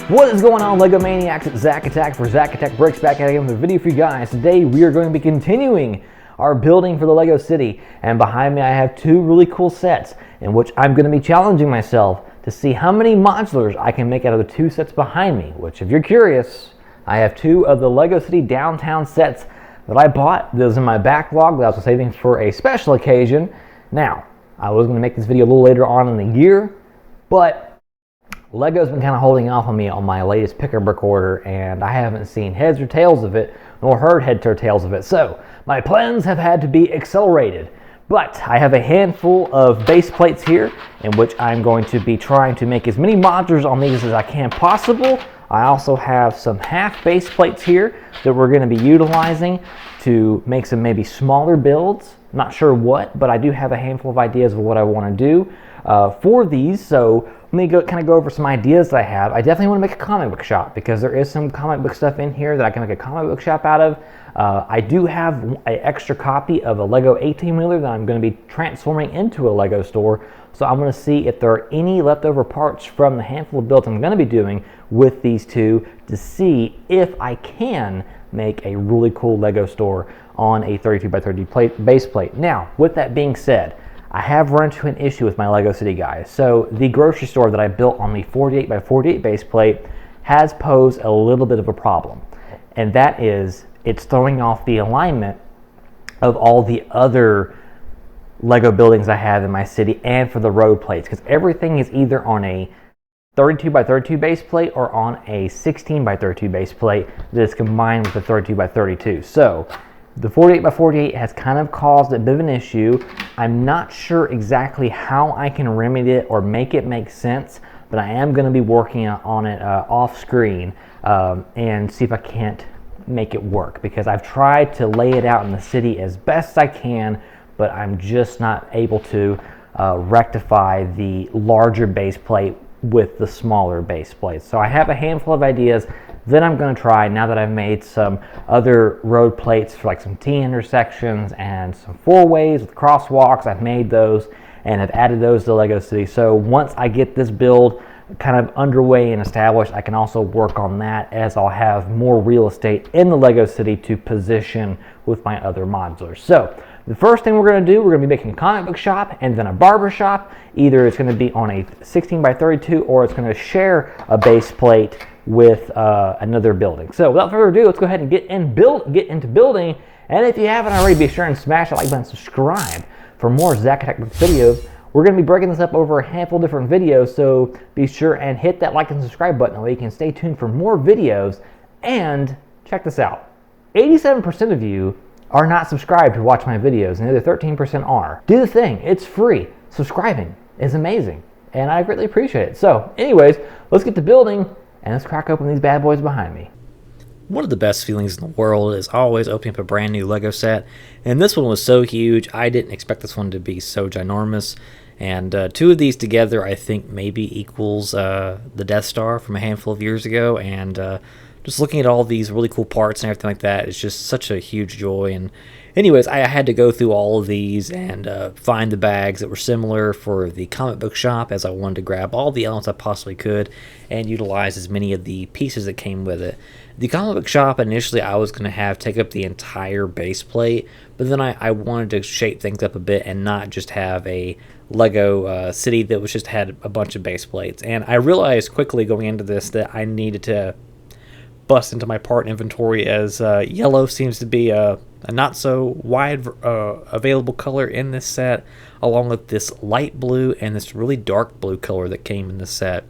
What is going on, LEGO Maniacs? It's ZacAtk for ZacAtk Bricks back at again with a video for you guys. Today we are going to be continuing our building for the LEGO City, and behind me I have two really cool sets in which I'm going to be challenging myself to see how many modulars I can make out of the two sets behind me, which if you're curious, I have two of the LEGO City downtown sets that I bought. Those in my backlog that I was saving for a special occasion. Now, I was going to make this video a little later on in the year, but LEGO's been kind of holding off on me on my latest picker brick order, and I haven't seen heads or tails of it, nor heard heads or tails of it. So my plans have had to be accelerated. But I have a handful of base plates here in which I'm going to be trying to make as many modulars on these as I can possible. I also have some half base plates here that we're going to be utilizing to make some maybe smaller builds. Not sure what, but I do have a handful of ideas of what I want to do for these. So let me kind of go over some ideas that I have. I definitely want to make a comic book shop because there is some comic book stuff in here that I can make a comic book shop out of. I do have an extra copy of a LEGO 18-wheeler that I'm going to be transforming into a LEGO store. So I'm going to see if there are any leftover parts from the handful of builds I'm going to be doing with these two to see if I can make a really cool LEGO store on a 32 by 30 base plate. Now, with that being said, I have run into an issue with my LEGO City, guys. So the grocery store that I built on the 48 by 48 base plate has posed a little bit of a problem. And that is, it's throwing off the alignment of all the other LEGO buildings I have in my city and for the road plates. Because everything is either on a 32 by 32 base plate or on a 16 by 32 base plate that is combined with the 32 by 32. So the 48 by 48 has kind of caused a bit of an issue. I'm not sure exactly how I can remedy it or make it make sense, but I am going to be working on it off screen and see if I can't make it work, because I've tried to lay it out in the city as best I can, but I'm just not able to rectify the larger base plate with the smaller base plates. So I have a handful of ideas that I'm going to try now that I've made some other road plates for like some T-intersections and some four-ways with crosswalks. I've made those and have added those to LEGO City. So once I get this build kind of underway and established, I can also work on that, as I'll have more real estate in the LEGO City to position with my other modulars. So the first thing we're going to do, we're going to be making a comic book shop and then a barber shop. Either it's going to be on a 16 by 32 or it's going to share a base plate with another building. So without further ado, let's go ahead and get into building. And if you haven't already, be sure and smash that like button and subscribe for more ZacAtk Bricks videos. We're going to be breaking this up over a handful of different videos, so be sure and hit that like and subscribe button so you can stay tuned for more videos. And check this out, 87% of you are not subscribed to watch my videos, and the other 13% are. Do the thing, it's free. Subscribing is amazing, and I greatly appreciate it. So anyways, let's get to building, and let's crack open these bad boys behind me. One of the best feelings in the world is always opening up a brand new LEGO set, and this one was so huge. I didn't expect this one to be so ginormous, and two of these together I think maybe equals the Death Star from a handful of years ago, and just looking at all these really cool parts and everything like that is just such a huge joy. And anyways, I had to go through all of these and find the bags that were similar for the comic book shop, as I wanted to grab all the elements I possibly could and utilize as many of the pieces that came with it. The comic book shop, initially I was going to have take up the entire base plate, but then I wanted to shape things up a bit and not just have a LEGO city that was just had a bunch of base plates. And I realized quickly going into this that I needed to bust into my part inventory, as yellow seems to be a not so wide available color in this set, along with this light blue and this really dark blue color that came in this set.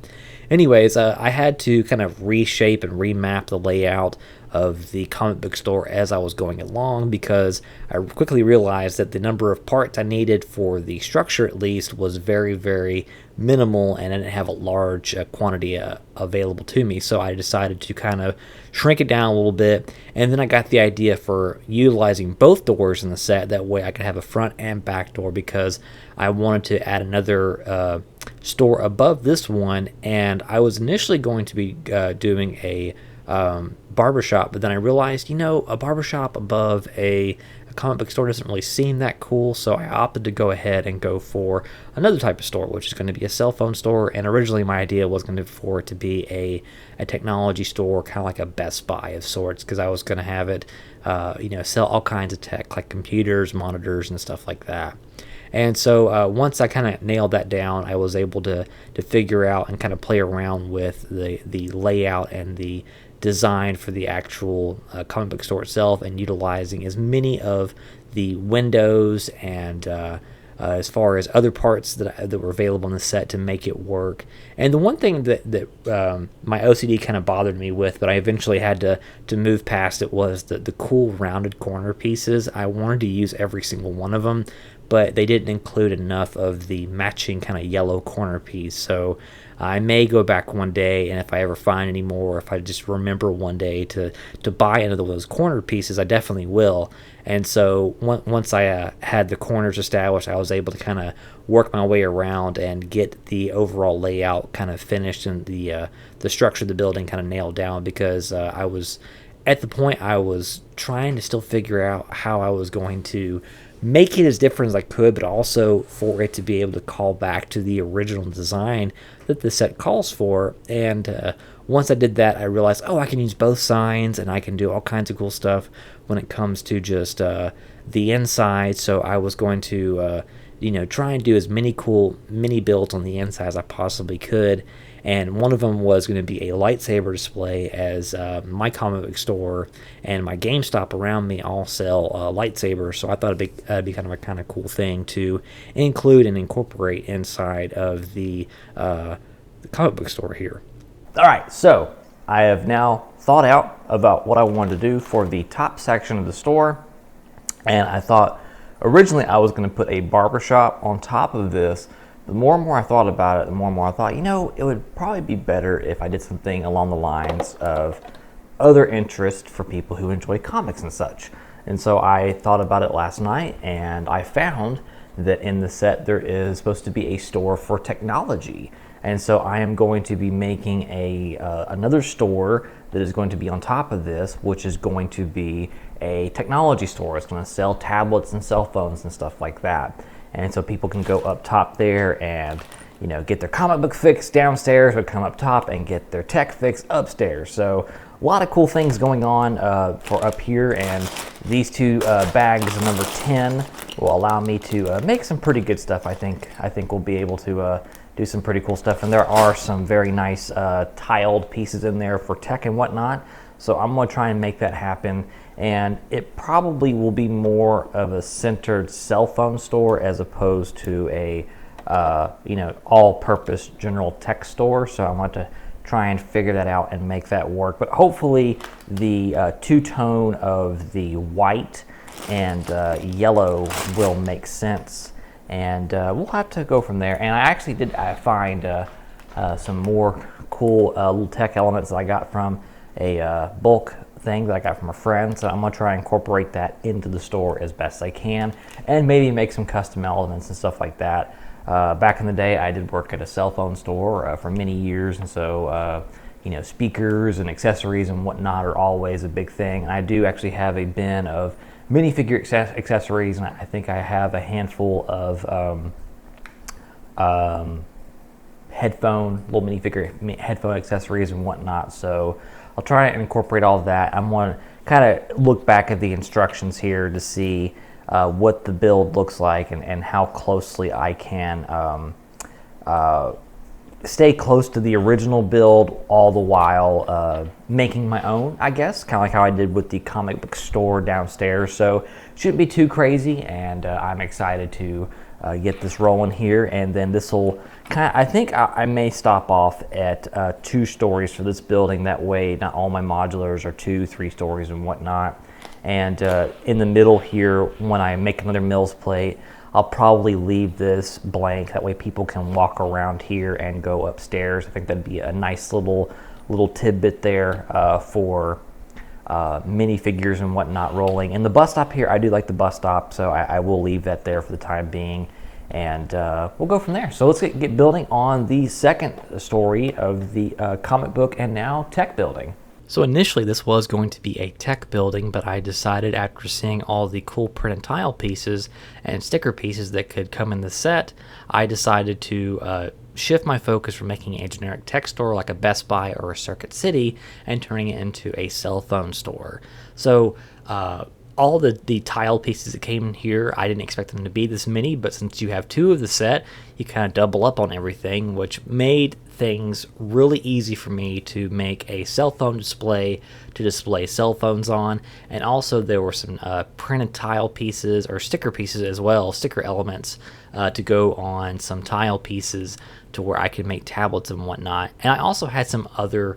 Anyways, I had to kind of reshape and remap the layout of the comic book store as I was going along, because I quickly realized that the number of parts I needed for the structure at least was very, very minimal, and I didn't have a large quantity available to me. So I decided to kind of shrink it down a little bit, and then I got the idea for utilizing both doors in the set. That way I could have a front and back door, because I wanted to add another store above this one, and I was initially going to be doing a barbershop, but then I realized, you know, a barbershop above a comic book store doesn't really seem that cool, so I opted to go ahead and go for another type of store, which is going to be a cell phone store. And originally my idea was going to for it to be a technology store, kind of like a Best Buy of sorts, because I was going to have it, sell all kinds of tech like computers, monitors, and stuff like that. And so once I kind of nailed that down, I was able to figure out and kind of play around with the layout and the design for the actual comic book store itself, and utilizing as many of the windows and as far as other parts that were available in the set to make it work. And the one thing that my OCD kind of bothered me with, but I eventually had to move past it, was the cool rounded corner pieces. I wanted to use every single one of them, but they didn't include enough of the matching kind of yellow corner piece. So I may go back one day, and if I ever find any more, if I just remember one day to buy into those corner pieces, I definitely will. And so once I had the corners established, I was able to kind of work my way around and get the overall layout kind of finished, and the structure of the building kind of nailed down, because I was at the point I was trying to still figure out how I was going to make it as different as I could, but also for it to be able to call back to the original design that the set calls for. And once I did that, I realized, I can use both signs, and I can do all kinds of cool stuff when it comes to just the inside. So I was going to try and do as many cool mini builds on the inside as I possibly could. And one of them was going to be a lightsaber display, as my comic book store and my GameStop around me all sell lightsabers. So I thought it'd be kind of cool thing to include and incorporate inside of the comic book store here. All right, so I have now thought out about what I wanted to do for the top section of the store. And I thought originally I was going to put a barbershop on top of this. The more and more I thought about it, the more and more I thought, it would probably be better if I did something along the lines of other interests for people who enjoy comics and such. And so I thought about it last night, and I found that in the set there is supposed to be a store for technology. And so I am going to be making another store that is going to be on top of this, which is going to be a technology store. It's going to sell tablets and cell phones and stuff like that. And so people can go up top there and get their comic book fix downstairs, or come up top and get their tech fix upstairs. So a lot of cool things going on for up here, and these two bags of number 10 will allow me to make some pretty good stuff. I think we'll be able to do some pretty cool stuff, and there are some very nice tiled pieces in there for tech and whatnot. So I'm going to try and make that happen, and it probably will be more of a centered cell phone store as opposed to a all-purpose general tech store. So I want to try and figure that out and make that work. But hopefully the two-tone of the white and yellow will make sense, and we'll have to go from there. And I actually did find some more cool little tech elements that I got from a bulk thing that I got from a friend. So I'm going to try and incorporate that into the store as best I can, and maybe make some custom elements and stuff like that. Back in the day, I did work at a cell phone store for many years, and so speakers and accessories and whatnot are always a big thing. And I do actually have a bin of minifigure accessories, and I think I have a handful of little minifigure headphone accessories and whatnot. So I'll try and incorporate all of that. I'm going to kind of look back at the instructions here to see what the build looks like, and how closely I can stay close to the original build, all the while making my own, I guess, kind of like how I did with the comic book store downstairs. So shouldn't be too crazy, and I'm excited to get this rolling here. And then this will I think I may stop off at 2 stories for this building. That way not all my modulars are 2-3 stories and whatnot. And in the middle here, when I make another Mills plate, I'll probably leave this blank. That way people can walk around here and go upstairs. I think that'd be a nice little tidbit there for minifigures and whatnot rolling. And the bus stop here, I do like the bus stop, so I will leave that there for the time being. And we'll go from there. So let's get building on the second story of the comic book and now tech building. So initially this was going to be a tech building, but I decided after seeing all the cool print and tile pieces and sticker pieces that could come in the set, I decided to shift my focus from making a generic tech store like a Best Buy or a Circuit City and turning it into a cell phone store. So all the tile pieces that came in here, I didn't expect them to be this many, but since you have 2 of the set, you kind of double up on everything, which made things really easy for me to make a cell phone display to display cell phones on. And also there were some printed tile pieces or sticker pieces as well, sticker elements to go on some tile pieces to where I could make tablets and whatnot. And I also had some other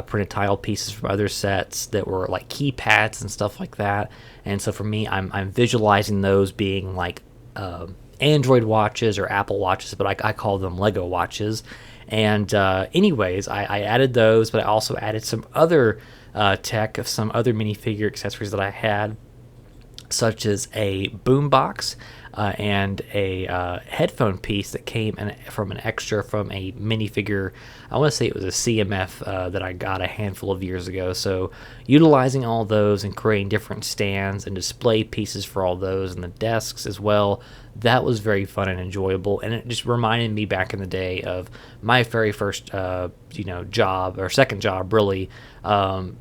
printed tile pieces from other sets that were like keypads and stuff like that. And so for me, I'm visualizing those being like Android watches or Apple watches, but I call them Lego watches. And anyways, I added those, but I also added some other tech of some other minifigure accessories that I had, such as a boombox and a headphone piece that came from an extra from a minifigure. I want to say it was a CMF that I got a handful of years ago. So utilizing all those and creating different stands and display pieces for all those and the desks as well, that was very fun and enjoyable. And it just reminded me back in the day of my very first job, or second job really,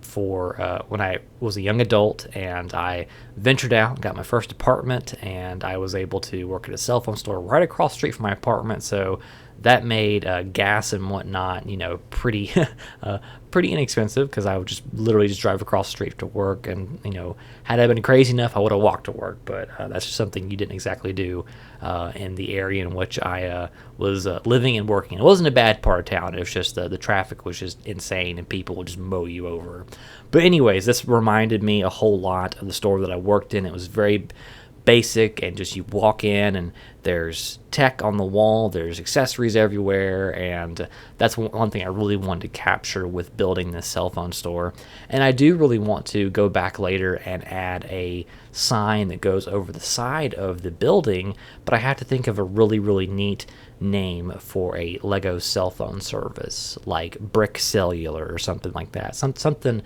for when I was a young adult and I ventured out and got my first apartment, and I was able to work at a cell phone store right across the street from my apartment. So that made gas and whatnot, pretty pretty inexpensive, because I would just literally just drive across the street to work. And had I been crazy enough, I would have walked to work. But that's just something you didn't exactly do in the area in which I was living and working. It wasn't a bad part of town. It was just the traffic was just insane, and people would just mow you over. But anyways, this reminded me a whole lot of the store that I worked in. It was very basic, and just you walk in and there's tech on the wall, there's accessories everywhere, and that's one thing I really wanted to capture with building this cell phone store. And I do really want to go back later and add a sign that goes over the side of the building, but I have to think of a really neat name for a Lego cell phone service, like Brick Cellular or something like that. Something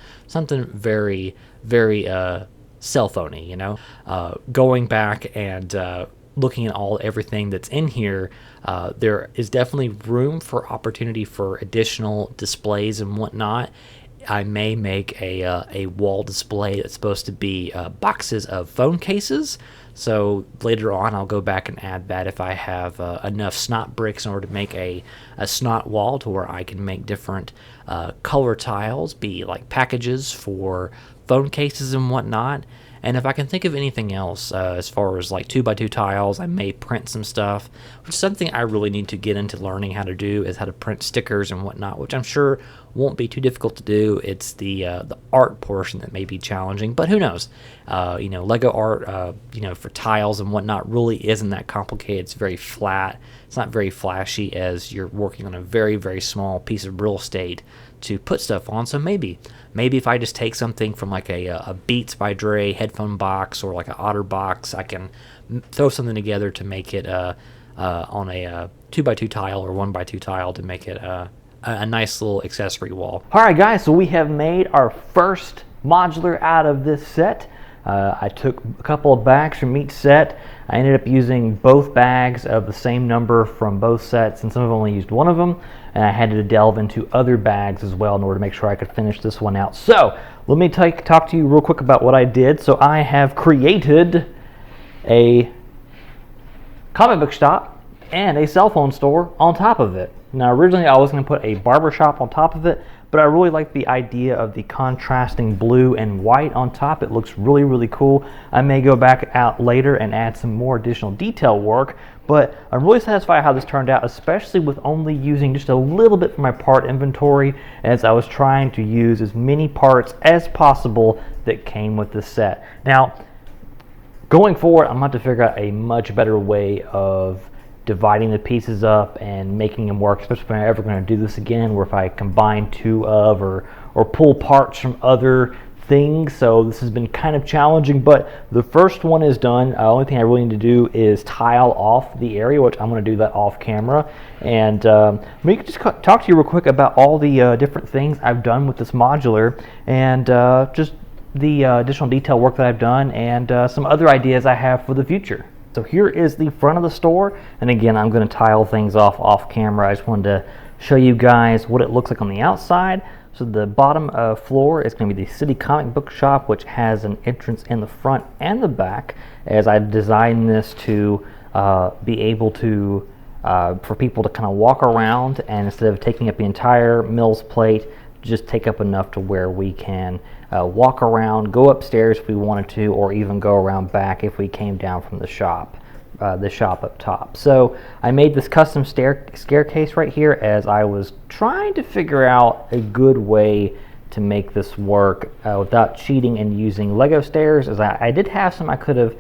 very cell phony, going back and looking at everything that's in here, there is definitely room for opportunity for additional displays and whatnot. I may make a wall display that's supposed to be boxes of phone cases. So later on, I'll go back and add that if I have enough snot bricks in order to make a snot wall to where I can make different color tiles, be like packages for phone cases and whatnot. And if I can think of anything else as far as like 2x2 tiles, I may print some stuff, which is something I really need to get into learning how to do, is how to print stickers and whatnot, which I'm sure won't be too difficult to do. It's the art portion that may be challenging, but who knows? Lego art, for tiles and whatnot really isn't that complicated. It's very flat. It's not very flashy, as you're working on a very small piece of real estate to put stuff on. So maybe if I just take something from like a Beats by Dre headphone box or like an Otter box, I can throw something together to make it on a 2x2 tile or 1x2 tile to make it a nice little accessory wall. All right, guys, so we have made our first modular out of this set. I took a couple of bags from each set. I ended up using both bags of the same number from both sets, and some have only used one of them, and I had to delve into other bags as well in order to make sure I could finish this one out. So let me talk to you real quick about what I did. So I have created a comic book shop and a cell phone store on top of it. Now originally I was going to put a barber shop on top of it, but I really like the idea of the contrasting blue and white on top. It looks really cool. I may go back out later and add some more additional detail work, but I'm really satisfied how this turned out, especially with only using just a little bit from my part inventory, as I was trying to use as many parts as possible that came with the set. Now, going forward, I'm going to have to figure out a much better way of dividing the pieces up and making them work, especially if I'm ever going to do this again, where if I combine two of or pull parts from other things, so this has been kind of challenging, but the first one is done. Only thing I really need to do is tile off the area, which I'm going to do that off camera. And we can just talk to you real quick about all the different things I've done with this modular, and just the additional detail work that I've done, and some other ideas I have for the future. So here is the front of the store, and again, I'm going to tile things off camera. I just wanted to show you guys what it looks like on the outside. So the bottom floor is going to be the City Comic Book Shop, which has an entrance in the front and the back, as I designed this to be able to for people to kind of walk around, and instead of taking up the entire Mills plate, just take up enough to where we can walk around, go upstairs if we wanted to, or even go around back if we came down from the shop up top. So I made this custom staircase right here as I was trying to figure out a good way to make this work without cheating and using Lego stairs, as I did have some I could have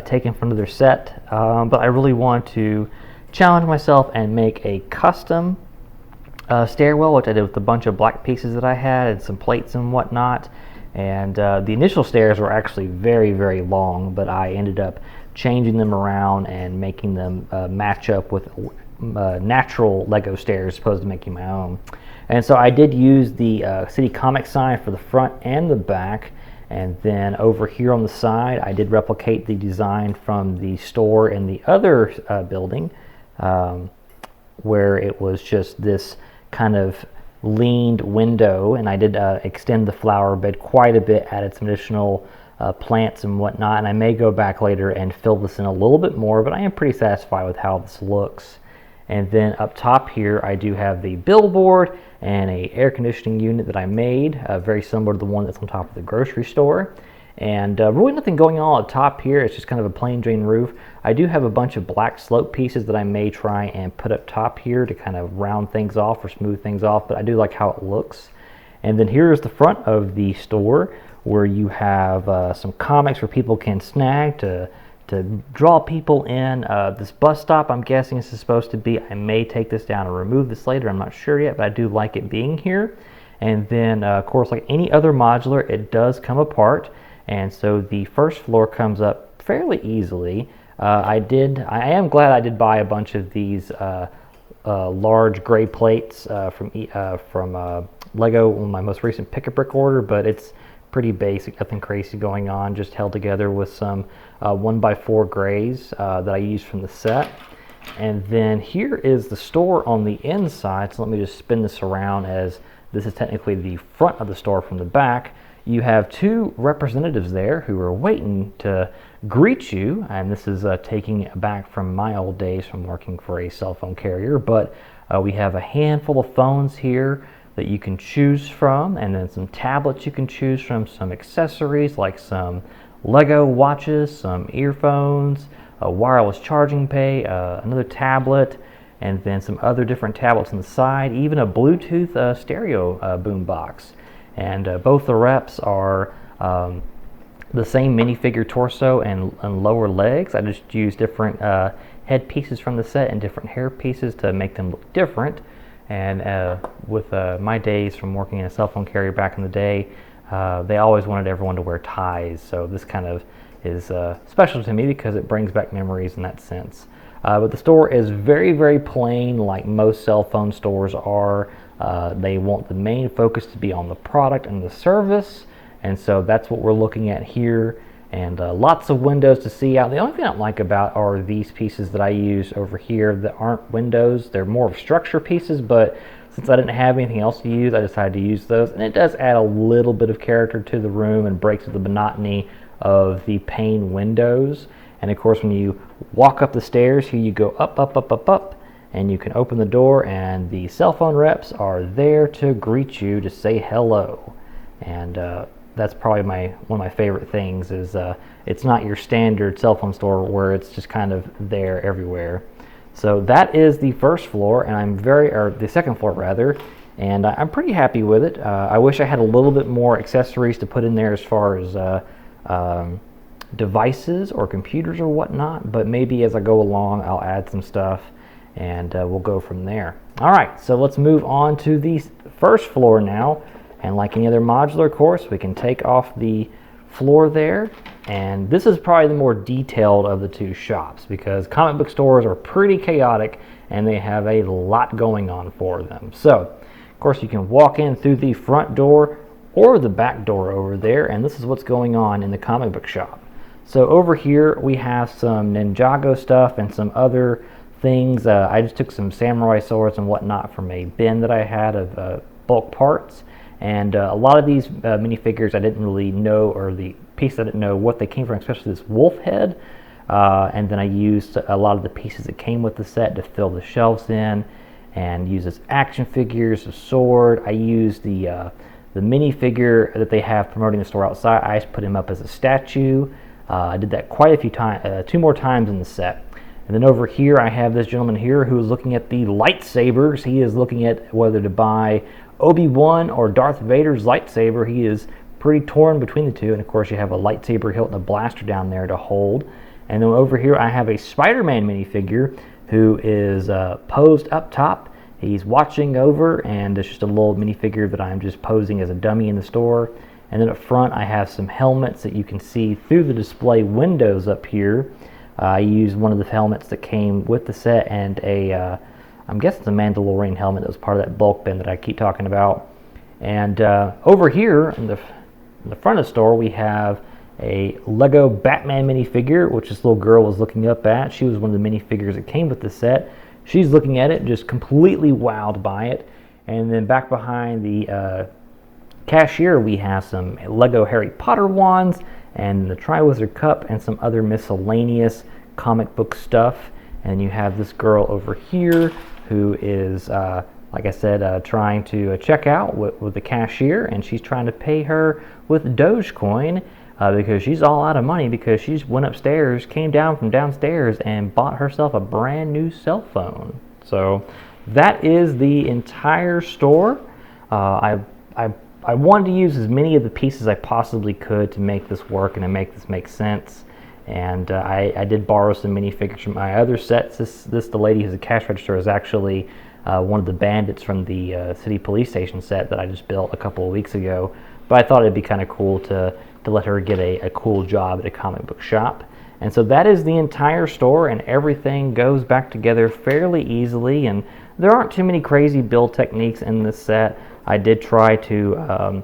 taken from another set, but I really want to challenge myself and make a custom stairwell, which I did with a bunch of black pieces that I had and some plates and whatnot. And the initial stairs were actually very, very long, but I ended up changing them around and making them match up with natural Lego stairs as opposed to making my own. And so I did use the City Comic sign for the front and the back, and then over here on the side I did replicate the design from the store in the other building, where it was just this kind of leaned window, and I did extend the flower bed quite a bit, added some additional plants and whatnot, and I may go back later and fill this in a little bit more, but I am pretty satisfied with how this looks. And then up top here I do have the billboard and a air conditioning unit that I made, very similar to the one that's on top of the grocery store. And really nothing going on at the top here. It's just kind of a plain Jane roof. I do have a bunch of black slope pieces that I may try and put up top here to kind of round things off or smooth things off, but I do like how it looks. And then here is the front of the store, where you have some comics where people can snag to draw people in. This bus stop, I'm guessing this is supposed to be. I may take this down and remove this later, I'm not sure yet, but I do like it being here. And then of course, like any other modular, it does come apart, and so the first floor comes up fairly easily. I am glad I did buy a bunch of these large gray plates from Lego on my most recent pick-a-brick order, but it's pretty basic, nothing crazy going on, just held together with some 1x4 grays that I used from the set. And then here is the store on the inside, so let me just spin this around, as this is technically the front of the store from the back. You have two representatives there who are waiting to greet you, and this is taking it back from my old days from working for a cell phone carrier, but we have a handful of phones here that you can choose from, and then some tablets you can choose from, some accessories like some Lego watches, some earphones, a wireless charging pay, another tablet, and then some other different tablets on the side, even a Bluetooth stereo boom box. And both the reps are the same minifigure torso and lower legs. I just used different head pieces from the set and different hair pieces to make them look different. And with my days from working in a cell phone carrier back in the day, they always wanted everyone to wear ties. So this kind of is special to me because it brings back memories in that sense. But the store is very, very plain, like most cell phone stores are. They want the main focus to be on the product and the service, and so that's what we're looking at here. And lots of windows to see out. The only thing I don't like about are these pieces that I use over here that aren't windows. They're more of structure pieces, but since I didn't have anything else to use, I decided to use those. And it does add a little bit of character to the room and breaks the monotony of the pane windows. And of course, when you walk up the stairs, here you go up, up, up, up, up, and you can open the door, and the cell phone reps are there to greet you, to say hello. And that's probably one of my favorite things is it's not your standard cell phone store where it's just kind of there everywhere. So that is the first floor, and the second floor rather, and I'm pretty happy with it. I wish I had a little bit more accessories to put in there as far as devices or computers or whatnot, but maybe as I go along I'll add some stuff, and we'll go from there. All right, so let's move on to the first floor now. And like any other modular course, we can take off the floor there. And this is probably the more detailed of the two shops because comic book stores are pretty chaotic and they have a lot going on for them. So, of course, you can walk in through the front door or the back door over there, and this is what's going on in the comic book shop. So over here we have some Ninjago stuff and some other things. I just took some samurai swords and whatnot from a bin that I had of bulk parts. And a lot of these minifigures I didn't really know, or the piece I didn't know what they came from, especially this wolf head. And then I used a lot of the pieces that came with the set to fill the shelves in, and use as action figures, a sword. I used the minifigure that they have promoting the store outside. I just put him up as a statue. I did that quite a few times, 2 more times in the set. And then over here I have this gentleman here who is looking at the lightsabers. He is looking at whether to buy Obi-Wan or Darth Vader's lightsaber. He is pretty torn between the two, and of course you have a lightsaber hilt and a blaster down there to hold. And then over here I have a Spider-Man minifigure who is posed up top. He's watching over, and it's just a little minifigure that I'm just posing as a dummy in the store. And then up front I have some helmets that you can see through the display windows up here. I used one of the helmets that came with the set, and I'm guessing it's a Mandalorian helmet that was part of that bulk bin that I keep talking about. And over here in the front of the store we have a Lego Batman minifigure, which this little girl was looking up at. She was one of the minifigures that came with the set. She's looking at it, just completely wowed by it. And then back behind the cashier we have some Lego Harry Potter wands, and the Triwizard Cup, and some other miscellaneous comic book stuff. And you have this girl over here who is, like I said, trying to check out with the cashier, and she's trying to pay her with Dogecoin because she's all out of money because she went upstairs, came down from downstairs, and bought herself a brand new cell phone. So that is the entire store. I wanted to use as many of the pieces I possibly could to make this work and to make this make sense. And I did borrow some minifigures from my other sets. The lady who's a cash register is actually one of the bandits from the city police station set that I just built a couple of weeks ago. But I thought it'd be kind of cool to let her get a cool job at a comic book shop. And so that is the entire store, and everything goes back together fairly easily. And there aren't too many crazy build techniques in this set. I did try to,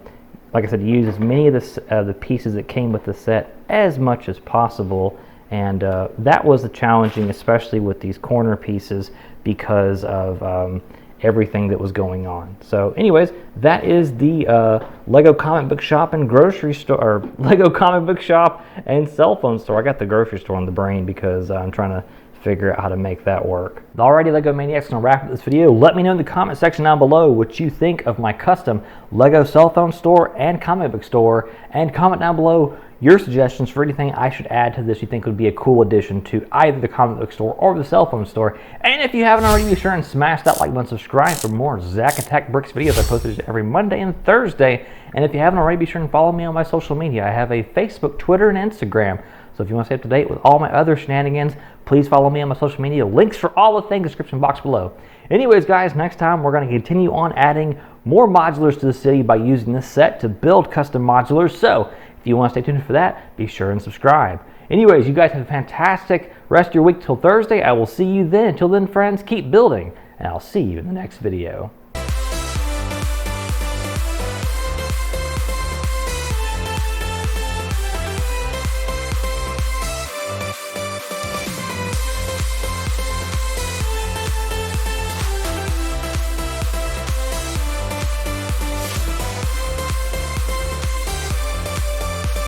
like I said, use as many of the pieces that came with the set as much as possible, and that was the challenging, especially with these corner pieces, because of everything that was going on. So anyways, that is the Lego comic book shop and grocery store, or Lego comic book shop and cell phone store. I got the grocery store on the brain because I'm trying to figure out how to make that work. Alrighty, Lego Maniacs, gonna wrap up this video. Let me know in the comment section down below what you think of my custom Lego cell phone store and comic book store, and comment down below your suggestions for anything I should add to this you think would be a cool addition to either the comic book store or the cell phone store. And if you haven't already, be sure and smash that like button, subscribe for more ZacAtk Bricks videos. I post these every Monday and Thursday. And if you haven't already, be sure and follow me on my social media. I have a Facebook, Twitter, and Instagram. So if you want to stay up to date with all my other shenanigans, please follow me on my social media. Links for all the things in the description box below. Anyways, guys, next time we're going to continue on adding more modulars to the city by using this set to build custom modulars. So if you want to stay tuned for that, be sure and subscribe. Anyways, you guys have a fantastic rest of your week till Thursday. I will see you then. Until then, friends, keep building, and I'll see you in the next video.